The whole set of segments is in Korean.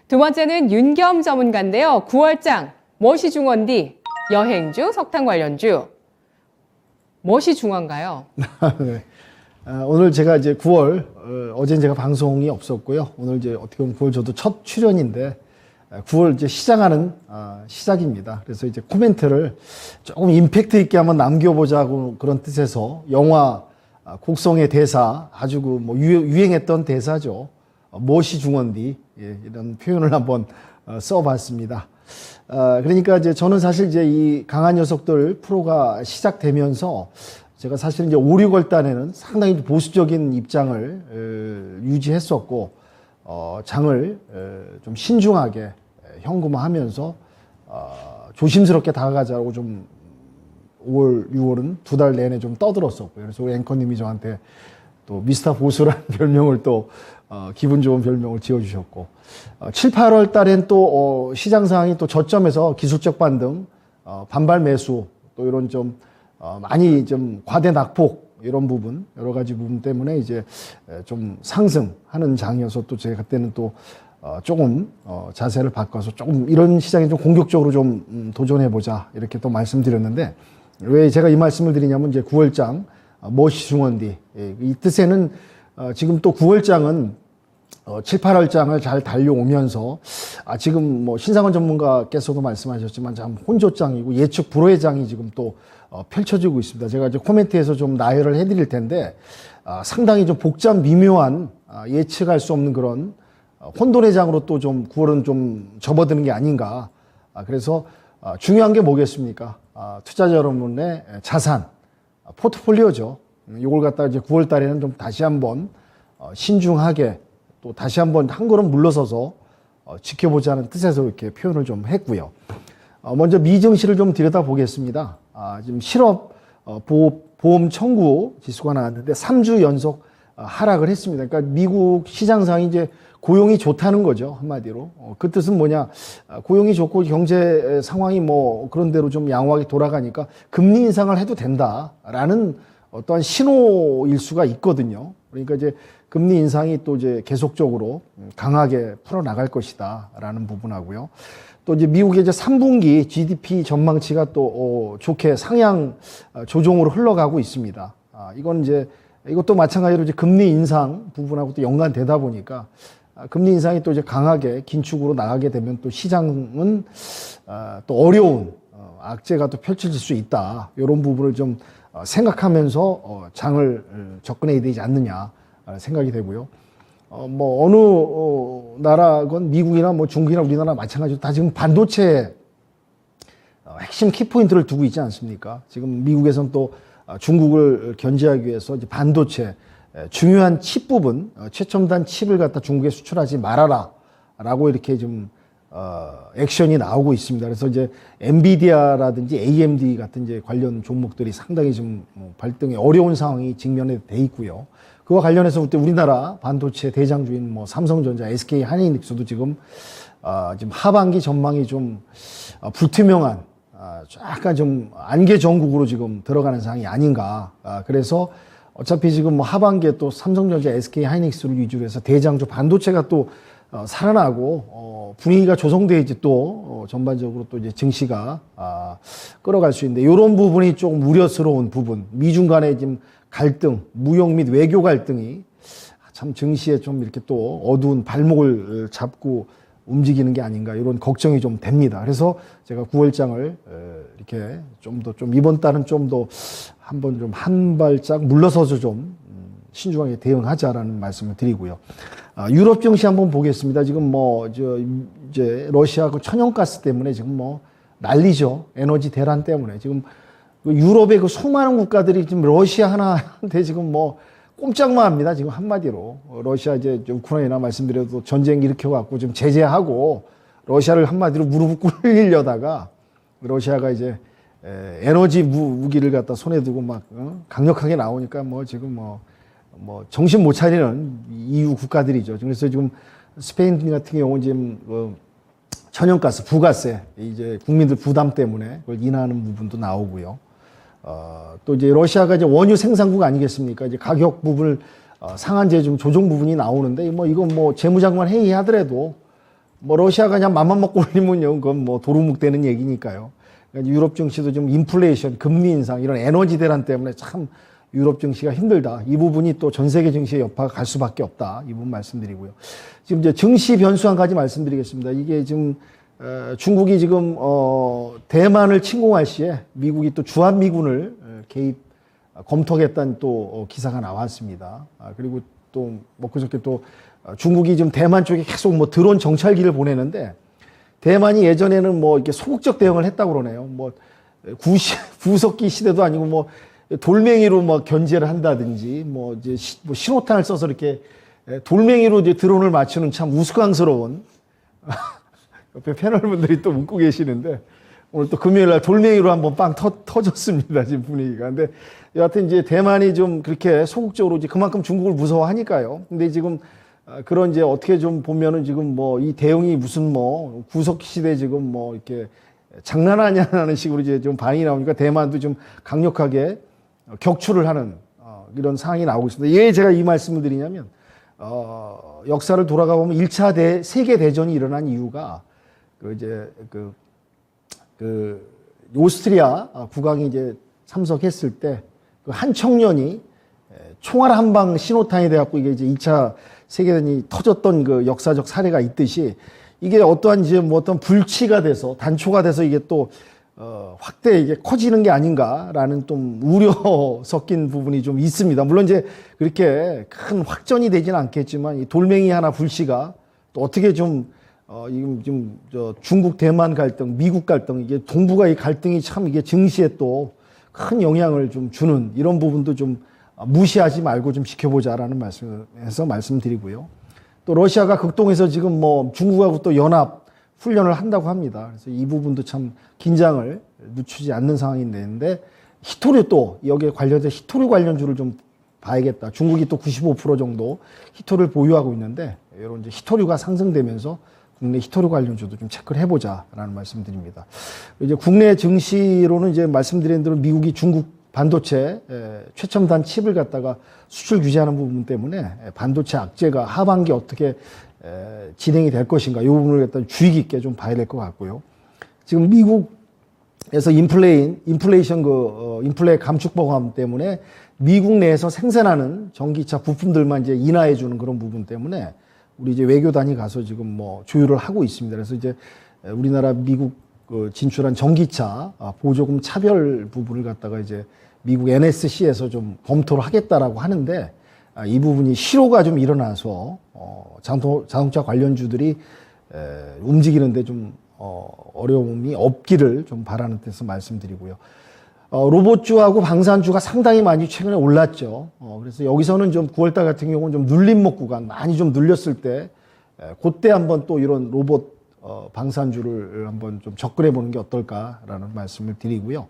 두 번째는 윤겸 전문가인데요. 9월장, 무엇이 중요한디? 여행주, 석탄 관련주. 무엇이 중요한가요? 네. 오늘 제가 이제 9월, 어제는 제가 방송이 없었고요. 오늘 이제 어떻게 보면 9월 저도 첫 출연인데, 9월 이제 시작하는, 시작입니다. 그래서 이제 코멘트를 조금 임팩트 있게 한번 남겨보자고 그런 뜻에서 영화, 곡성의 대사, 아주 유행했던 대사죠. 무엇이 중요한디? 예, 이런 표현을 한번 써봤습니다. 그러니까 이제 저는 사실 이제 이 강한 녀석들 프로가 시작되면서 제가 사실 이제 5, 6월 달에는 상당히 보수적인 입장을 유지했었고, 장을 좀 신중하게 현금화하면서 조심스럽게 다가가자고 좀 5월, 6월은 두 달 내내 좀 떠들었었고요. 그래서 우리 앵커님이 저한테 또 미스터 보수라는 별명을 또 기분 좋은 별명을 지어주셨고, 7, 8월 달엔 또 시장 상황이 또 저점에서 기술적 반등, 반발 매수, 또 이런 좀 많이 좀 과대 낙폭 이런 부분, 여러 가지 부분 때문에 이제 좀 상승하는 장이어서 또 제가 그때는 또 조금 자세를 바꿔서 조금 이런 시장에 좀 공격적으로 좀 도전해보자 이렇게 또 말씀드렸는데, 왜 제가 이 말씀을 드리냐면 이제 9월장 무엇이 중요한디, 이 뜻에는 지금 또 9월장은 7, 8월장을 잘 달려오면서 지금 뭐 신상원 전문가께서도 말씀하셨지만 참 혼조장이고 예측 불허의 장이 지금 또 펼쳐지고 있습니다. 제가 이제 코멘트에서 좀 나열을 해드릴 텐데, 상당히 좀 복잡 미묘한 예측할 수 없는 그런 혼돈의 장으로 또 좀 9월은 좀 접어드는 게 아닌가. 그래서 중요한 게 뭐겠습니까? 투자자 여러분의 자산, 포트폴리오죠. 이걸 갖다가 이제 9월 달에는 좀 다시 한번 신중하게 또 다시 한번 한 걸음 물러서서 지켜보자는 뜻에서 이렇게 표현을 좀 했고요. 먼저 미증시를 좀 들여다보겠습니다. 지금 실업 보험 청구 지수가 나왔는데 3주 연속 하락을 했습니다. 그러니까 미국 시장상이 이제 고용이 좋다는 거죠, 한마디로. 그 뜻은 뭐냐? 고용이 좋고 경제 상황이 뭐 그런 대로 좀 양호하게 돌아가니까 금리 인상을 해도 된다라는 어떠한 신호일 수가 있거든요. 그러니까 이제 금리 인상이 또 이제 계속적으로 강하게 풀어나갈 것이다라는 부분하고요. 또 이제 미국의 이제 3분기 GDP 전망치가 또 좋게 상향 조정으로 흘러가고 있습니다. 이건 이제 이것도 마찬가지로 이제 금리 인상 부분하고 또 연관되다 보니까 금리 인상이 또 이제 강하게 긴축으로 나가게 되면 또 시장은 또 어려운 악재가 또 펼쳐질 수 있다. 이런 부분을 좀 생각하면서 장을 접근해야 되지 않느냐 생각이 되고요. 뭐 어느 나라건 미국이나 뭐 중국이나 우리나라 마찬가지로 다 지금 반도체 핵심 키포인트를 두고 있지 않습니까? 지금 미국에서는 또 중국을 견제하기 위해서 이제 반도체 중요한 칩 부분, 최첨단 칩을 갖다 중국에 수출하지 말아라 라고 이렇게 좀 액션이 나오고 있습니다. 그래서 이제 엔비디아라든지 AMD 같은 이제 관련 종목들이 상당히 좀 발등에 어려운 상황이 직면해 돼 있고요. 그와 관련해서 그때 우리나라 반도체 대장주인 뭐 삼성전자, SK 하이닉스도 지금 하반기 전망이 좀 불투명한 약간 좀 안개 전국으로 지금 들어가는 상황이 아닌가. 그래서 어차피 지금 뭐 하반기에 또 삼성전자, SK 하이닉스를 위주로 해서 대장주 반도체가 또 살아나고 분위기가 조성돼야지 또 전반적으로 또 이제 증시가 끌어갈 수 있는데, 이런 부분이 조금 우려스러운 부분, 미중 간의 지금 갈등, 무역 및 외교 갈등이 참 증시에 좀 이렇게 또 어두운 발목을 잡고 움직이는 게 아닌가, 이런 걱정이 좀 됩니다. 그래서 제가 9월장을 이렇게 좀 더 이번 달은 좀 더 한번 좀 한 발짝 물러서서 좀 신중하게 대응하자라는 말씀을 드리고요. 유럽 증시 한번 보겠습니다. 지금 이제 러시아 그 천연가스 때문에 지금 뭐 난리죠. 에너지 대란 때문에 지금 유럽의 그 수많은 국가들이 지금 러시아 하나한테 지금 뭐 꼼짝만 합니다. 지금 한마디로 러시아 이제 우크라이나 말씀드려도 전쟁 일으켜갖고 좀 제재하고 러시아를 한마디로 무릎 꿇리려다가 러시아가 이제 에너지 무기를 갖다 손에 두고 막 강력하게 나오니까 뭐 지금 뭐 정신 못 차리는 EU 국가들이죠. 그래서 지금 스페인 같은 경우는 지금 천연가스, 부가세 이제 국민들 부담 때문에 그걸 인하하는 부분도 나오고요. 또 이제 러시아가 이제 원유 생산국 아니겠습니까? 이제 가격 부분을 상한제 좀 조정 부분이 나오는데 뭐 이건 뭐 재무장관 회의하더라도 뭐 러시아가 그냥 맘만 먹고 올리면요, 그건 뭐 도루묵 되는 얘기니까요. 그러니까 유럽 증시도 좀 인플레이션, 금리 인상, 이런 에너지 대란 때문에 참 유럽 증시가 힘들다. 이 부분이 또 전 세계 증시의 여파가 갈 수밖에 없다. 이 부분 말씀드리고요. 지금 이제 증시 변수 한 가지 말씀드리겠습니다. 이게 지금 중국이 지금 대만을 침공할 시에 미국이 또 주한미군을 개입 검토하겠다는 또 기사가 나왔습니다. 그리고 또 뭐 그저께 또 중국이 지금 대만 쪽에 계속 뭐 드론 정찰기를 보내는데, 대만이 예전에는 뭐 이렇게 소극적 대응을 했다고 그러네요. 뭐 구석기 시대도 아니고 뭐 돌멩이로 뭐 견제를 한다든지 뭐 이제 뭐 신호탄을 써서 이렇게 돌멩이로 이제 드론을 맞추는 참 우스꽝스러운 옆에 패널분들이 또 웃고 계시는데, 오늘 또 금요일 날 돌멩이로 한번 빵 터졌습니다. 지금 분위기가. 근데 여하튼 이제 대만이 좀 그렇게 소극적으로 이제 그만큼 중국을 무서워하니까요. 근데 지금 그런 이제 어떻게 좀 보면은 지금 뭐 이 대응이 무슨 뭐 구석 시대 지금 뭐 이렇게 장난 아니냐는 식으로 이제 좀 반응이 나오니까 대만도 좀 강력하게 격추를 하는 이런 상황이 나오고 있습니다. 왜 제가 이 말씀을 드리냐면 역사를 돌아가 보면 1차 세계 대전이 일어난 이유가 오스트리아 국왕이 이제 참석했을 때 그 한 청년이 총알 한 방 신호탄이 돼갖고 이게 이제 2차 세계대전이 터졌던 그 역사적 사례가 있듯이, 이게 어떠한 이제 뭐 어떤 불치가 돼서 단초가 돼서 이게 또 확대 이게 커지는 게 아닌가라는 좀 우려 섞인 부분이 좀 있습니다. 물론 이제 그렇게 큰 확전이 되지는 않겠지만 이 돌멩이 하나 불씨가 또 어떻게 좀 지금 중국 대만 갈등, 미국 갈등, 이게 동북아의 갈등이 참 이게 증시에 또 큰 영향을 좀 주는 이런 부분도 좀 무시하지 말고 좀 지켜보자라는 말씀에서 말씀드리고요. 또 러시아가 극동에서 지금 뭐 중국하고 또 연합 훈련을 한다고 합니다. 그래서 이 부분도 참 긴장을 늦추지 않는 상황이 되는데, 히토류 또 여기에 관련해서 히토류 관련주를 좀 봐야겠다. 중국이 또 95% 정도 히토류를 보유하고 있는데, 이런 이제 히토류가 상승되면서 국내 히토류 관련주도 좀 체크를 해보자라는 말씀드립니다. 이제 국내 증시로는 이제 말씀드린 대로 미국이 중국 반도체 최첨단 칩을 갖다가 수출 규제하는 부분 때문에 반도체 악재가 하반기 어떻게 진행이 될 것인가, 이 부분을 갖다 주의 깊게 좀 봐야 될 것 같고요. 지금 미국에서 인플레이션 인플레 감축법안 때문에 미국 내에서 생산하는 전기차 부품들만 이제 인하해 주는 그런 부분 때문에 우리 이제 외교단이 가서 지금 뭐 조율을 하고 있습니다. 그래서 이제 우리나라 미국 진출한 전기차 보조금 차별 부분을 갖다가 이제 미국 NSC에서 좀 검토를 하겠다라고 하는데, 이 부분이 실효가 좀 일어나서 자동차 관련주들이 움직이는데 좀 어려움이 없기를 좀 바라는 뜻에서 말씀드리고요. 로봇주하고 방산주가 상당히 많이 최근에 올랐죠. 그래서 여기서는 좀 9월달 같은 경우는 좀 눌림목 구간 많이 좀 눌렸을 때, 그때 한번 또 이런 로봇 방산주를 한번 좀 접근해 보는 게 어떨까라는 말씀을 드리고요.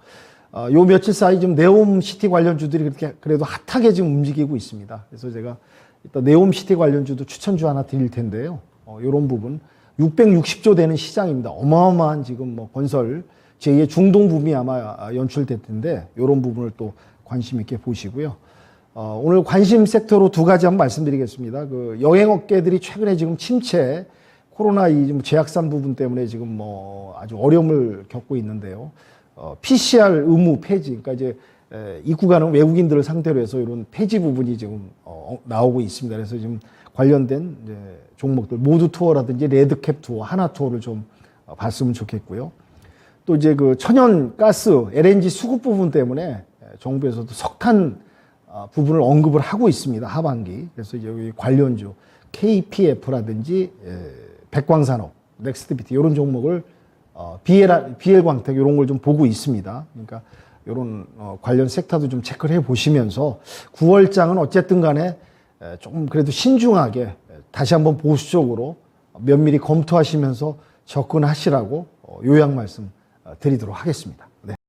요 며칠 사이 좀 네옴시티 관련주들이 그렇게 그래도 핫하게 지금 움직이고 있습니다. 그래서 제가 이따 네옴시티 관련주도 추천주 하나 드릴 텐데요. 요런 부분 660조 되는 시장입니다. 어마어마한 지금 뭐 건설 제2의 중동 붐이 아마 연출될 텐데, 이런 부분을 또 관심 있게 보시고요. 오늘 관심 섹터로 두 가지 한번 말씀드리겠습니다. 그 여행업계들이 최근에 지금 침체, 코로나 이 제약산 부분 때문에 지금 뭐 아주 어려움을 겪고 있는데요. PCR 의무 폐지, 그러니까 이제 입국하는 외국인들을 상대로 해서 이런 폐지 부분이 지금 나오고 있습니다. 그래서 지금 관련된 이제 종목들 모두 투어라든지 레드캡 투어, 하나 투어를 좀 봤으면 좋겠고요. 또 이제 그 천연 가스, LNG 수급 부분 때문에 정부에서도 석탄 부분을 언급을 하고 있습니다. 하반기. 그래서 이제 여기 관련주 KPF라든지 백광산업, 넥스트비티 이런 종목을 BL광택 이런 걸 좀 보고 있습니다. 그러니까 이런 관련 섹터도 좀 체크를 해 보시면서 9월장은 어쨌든 간에 조금 그래도 신중하게 다시 한번 보수적으로 면밀히 검토하시면서 접근하시라고 요약 말씀 드리도록 하겠습니다.